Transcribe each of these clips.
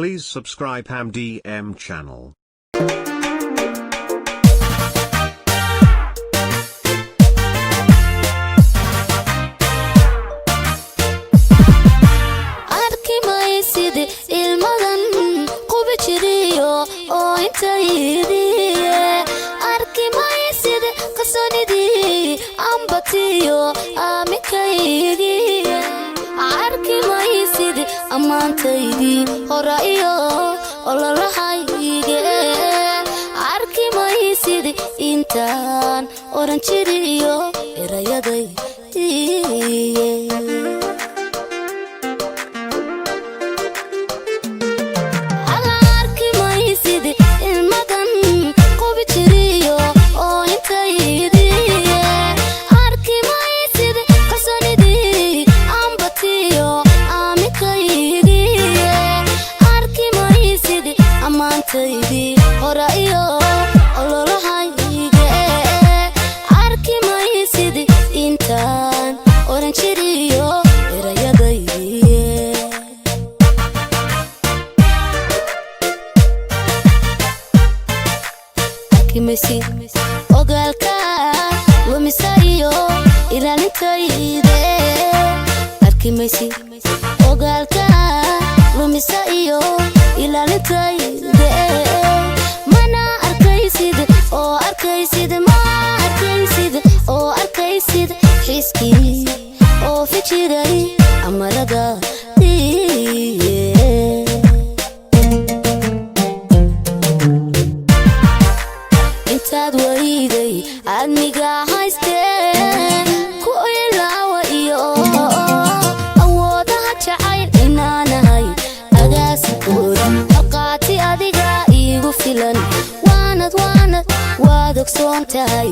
Please subscribe HamDM channel. Arkimaysid ilmadan qubachiriyo oo intaydiye Arkimaysid qasanidi ambatiyo amikaydiye Arkimaysid amantaydi horaiyo ololahayge Arkimaysid intaan oran jiriyo erayadaydiye horaiyo ololahayge Arkimaysid intaan oran jiriyo erayadaydiye Arkimaysid ogaalka lumisayo ilaalintayde Arkimaysid ogaalka lumisayo ilaalintayde mana arkaysid oo arkaysid ma arkaysid oo arkaysid xiskii oo fikiray amarada intaad wayday adniga haystee ku ilaawa iyo awoodaha jacayl inaanahay agaasikooda aqaati adiga iigu filan waanad waad ogsoon tahay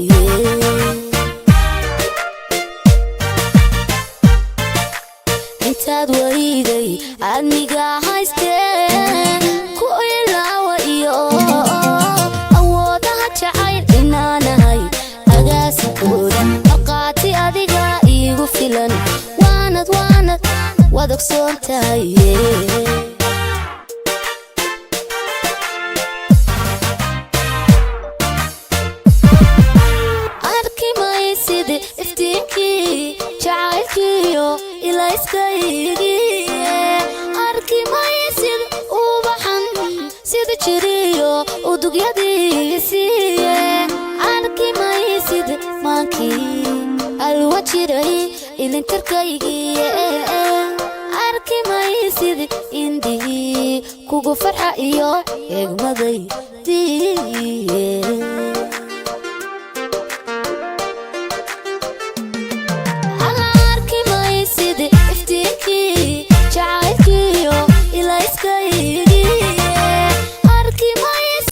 intaad wayday adniga haystee ku ilaawa iyo awoodaha jacayl inaanahay agaasikooda aqaati adiga iigu filan waanad waad ogsoon tahay Arkimaysid iftiinkii jacaylkiyo ilayskaygiye Arkimaysid ubaxan sida jiriyo udugyadiisiye Arkimaysid maankii alwa jiray ilintarkaygiye Arkimaysid indihii kugu farxa iyo eegmadaydiye